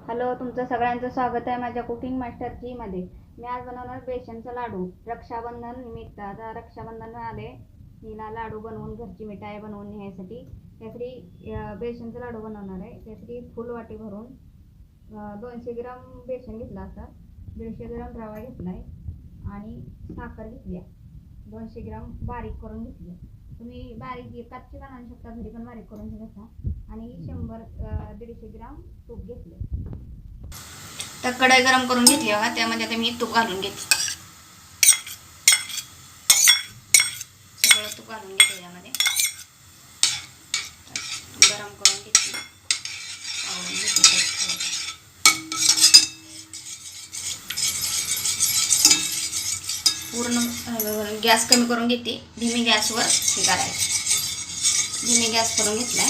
Hello, तुमचं सगळ्यांचं स्वागत आहे माझ्या कुकिंग मास्टर मध्ये. मी आज बनवणार बेसनचा लाडू. रक्षाबंधन निमित्त आता रक्षाबंधन आले, हिला लाडू बनवून घरची मिठाई बनवून न्यायसाठी त्यासाठी बेसनचा लाडू बनवणार आहे. त्यासाठी फुल वाटी भरून 200 ग्राम बेसन घेतलं असं, 150 ग्राम रवा घेतलाय आणि साखर घेतली आहे. 200 ग्राम बारीक करून घेतली. तुम्ही बारीक कच्ची पण आणू शकता, घरी पण बारीक करून घेऊ. आणि 100-150 ग्राम तूप घेतले. तर कढई गरम करून घेतली बघा, त्यामध्ये आता मी तूप घालून घेते. सगळं तूप घालून घेते यामध्ये. गरम करून घेतली, पूर्ण गॅस कमी करून घेते. धीमी गॅसवर हे करायचं. धीमी गॅस करून घेतलाय,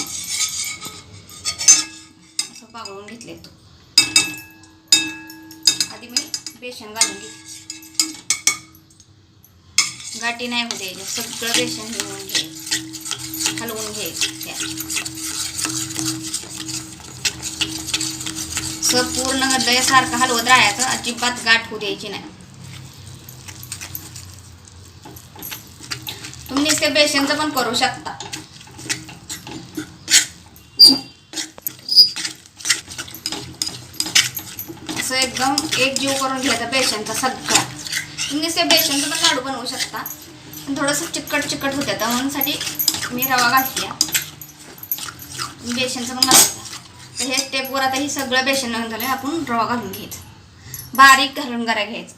असं पागळून घेतले. तूप आधी मी बेसन घालून घेते. गाठी नाही होऊ द्यायचे, सगळं बेसन घेऊन घ्यायचं, हलवून घ्यायचं. पूर्ण सारखं हलवत राहायचं, अजिबात गाठ होऊ द्यायची नाही. तुम्ही ते बेसनचं पण करू शकता. असं एकदम एक जीव करून घ्यायचा बेसनचा सगळा. तुम्ही ते बेसनचं पण लाडू बनवू शकता, पण थोडंसं चिकट होतं म्हणूनसाठी मी रवा घातली. बेसनचं पण घालायचं. तर हे स्टेपवर आता ही सगळं बेसन घालून झालं, आपण रवा घालून घ्यायचं. बारीक घालून गरा घ्यायचं,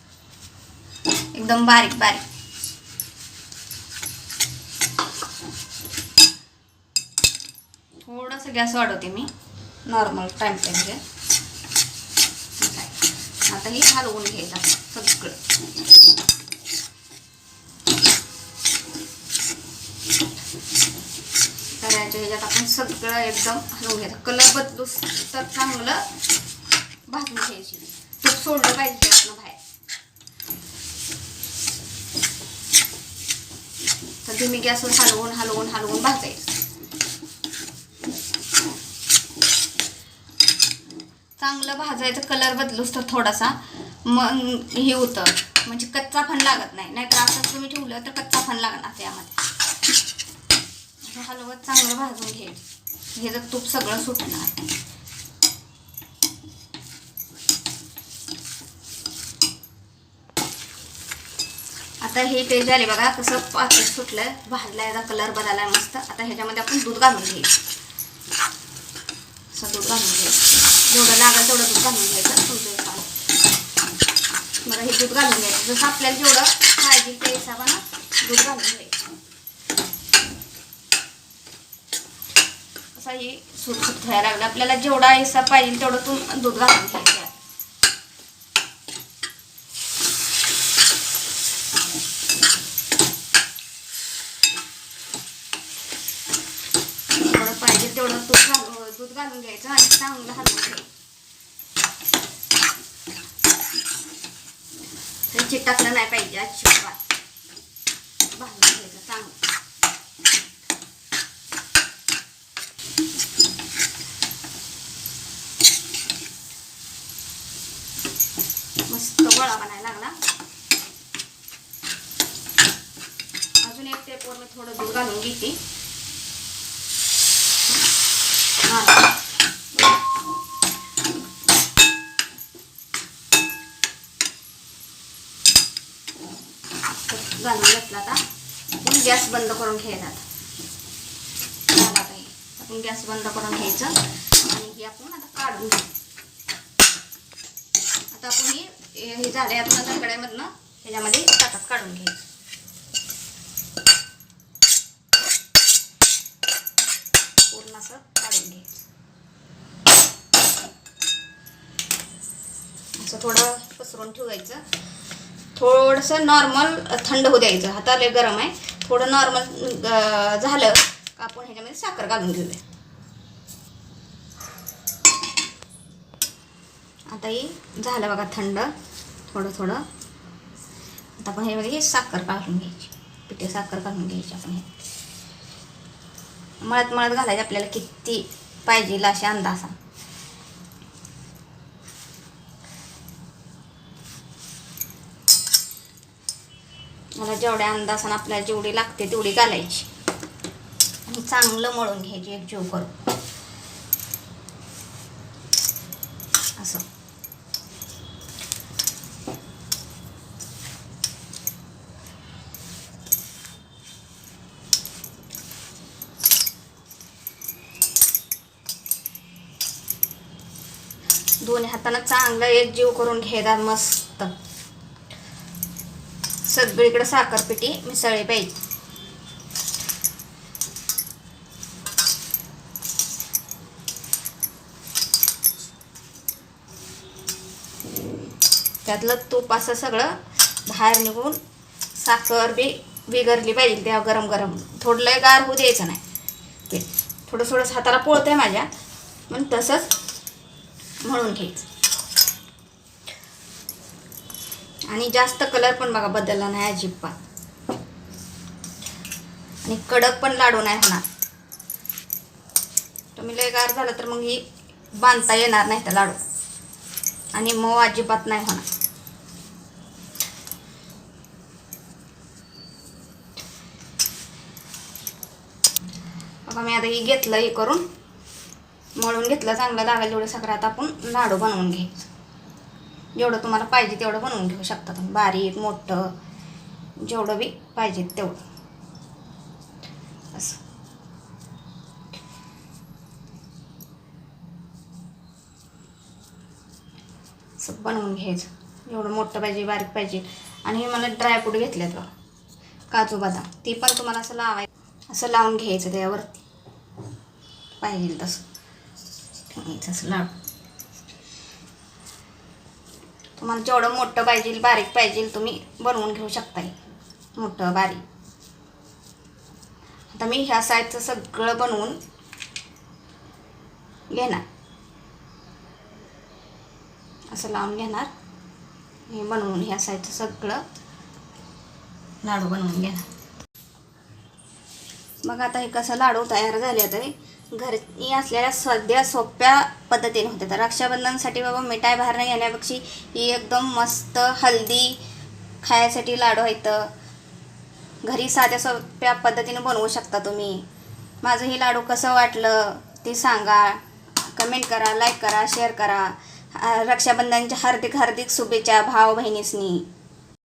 एकदम बारीक. थोडंसं गॅस वाढवते मी, नॉर्मल टेम्परेचर. आता ही हलवून घ्यायचं सगळं. करायच्या ह्याच्यात आपण सगळं एकदम हलवून घ्यायचं. कलर बदलू तर चांगलं भाजून घ्यायची. तूप सोडलं पाहिजे आपलं बाहेर. तर धीमी गॅसवर हलवून भाजायचं. चांगलं भाजायचं, कलर बदलूच तर थोडासा मग हे होतं, म्हणजे कच्चा फण लागत नाही. नाहीतर असं तुम्ही ठेवलं तर कच्चा फण लागणार त्यामध्ये. हलवत चांगलं भाजून घ्यायचं. हे जर तूप सगळं सुटणार. आता हे ते झाले बघा, कसं पातळ सुटलंय, भाजलाय, याचा कलर बदलाय मस्त. आता ह्याच्यामध्ये आपण दूध घालून घ्यायचं. असं दूध घालून घ्यायचं, जेवढं लागेल तेवढं दूध घालून घ्यायचं. बघा, हे दूध घालून घ्यायचं. जसं आपल्याला जेवढं पाहिजे त्या हिशोबानं दूध घालून घ्यायचं. असा हे सुटसुट व्हायला लागलं. आपल्याला जेवढा हिस्सा पाहिजे तेवढं दूध घालून घ्यायचं. जेवढं पाहिजे तेवढं दूध घालून घ्यायचं आणि चांगलं हलवून घ्यायचं. चिटकलं नाही पाहिजे, अजिबात भाजून घ्यायचं चांगलं. मस्त गोळा बनायला लागला. अजून एक टेपवर मी थोडं दूध घालून घेते. घालून घेतला. आता आपण गॅस बंद करून घ्यायचा. आपण गॅस बंद करून घ्यायचं आणि हे आपण आता काढून घेऊ. आता आपण हे झाले, आपण कढईमधनं ह्याच्यामध्ये ताटात काढून घ्यायचं. पूर्ण असं काढून घ्यायचं. असं थोडं पसरून ठेवायचं. थोडंसं नॉर्मल थंड होऊ द्यायचं. हाताला गरम आहे, थोडं नॉर्मल झालं का आपण ह्याच्यामध्ये साखर घालून घेऊया. आता हे झालं बघा थंड, थोडं. आता आपण ह्यामध्ये साखर घालून घ्यायची, पिठी साखर घालून घ्यायची. आपण हे मळत घालायची, आपल्याला किती पाहिजे अशा अंदाजा. मला जेवढ्या अंदाजानं आपल्याला जेवढी लागते तेवढी घालायची आणि चांगलं मळून घ्यायची एकजीव करून असं. दोन्ही हातानं चांगलं एकजीव करून घ्यायचा मस्त. सगळीकडे साखरपिठी मिसळली पाहिजे. त्यातलं तूप असं सगळं बाहेर निघून साखर बी विगरली पाहिजे त्या गरम गरम. थोडं लय गार होऊ द्यायचं नाही. ते थोडं थोडंसं हाताला पोळतंय माझ्या, पण तसंच मळून घ्यायचं. आणि जास्त कलर पण बघा बदलला नाही अजिबात. आणि कडक पण लाडू नाही होणार. तुम्ही लय गार झालं तर मग ही बांधता येणार नाही तर लाडू, आणि मऊ अजिबात नाही होणार. बघा मी आता ही घेतलं, हे करून मळून घेतलं चांगलं लागेल जेवढं साखर. आता आपण लाडू बनवून घ्यायचं. जेवढं तुम्हाला पाहिजे तेवढं बनवून घेऊ शकता तुम्ही, बारीक मोठं जेवढं बी पाहिजे तेवढं असं. असं बनवून घ्यायचं. एवढं मोठं पाहिजे बारीक पाहिजे. आणि हे मला ड्रायफ्रूट घेतलेत बघा, काजू बदाम, ती पण तुम्हाला असं लावायचं, असं लावून घ्यायचं त्यावरती पाहिजे तसं ठेवायचं असं लाडू. तुम्हाला जेवढं मोठं पाहिजे बारीक पाहिजे तुम्ही बनवून घेऊ शकता, मोठं बारीक. आता मी ह्या साईजचं सगळं बनवून घेणार, असं लावून घेणार. हे बनवून ह्या साईजचं सगळं लाडू बनवून घेणार. मग आता हे कसं लाडू तयार झाले तरी घरी असलेल्या सध्या सोप्या पद्धतीने होते. तर रक्षाबंधनसाठी बाबा मिठाई बाहेर नाही घेण्यापेक्षा ही एकदम मस्त हेल्दी खायसाठी लाडू आहेत. घरी साध्या सोप्या पद्धतीने बनवू शकता तुम्ही. माझं हे लाडू कसं वाटलं ते सांगा, कमेंट करा, लाईक करा, शेअर करा. रक्षाबंधनच्या हार्दिक हार्दिक शुभेच्छा भाऊ बहिणीसनी.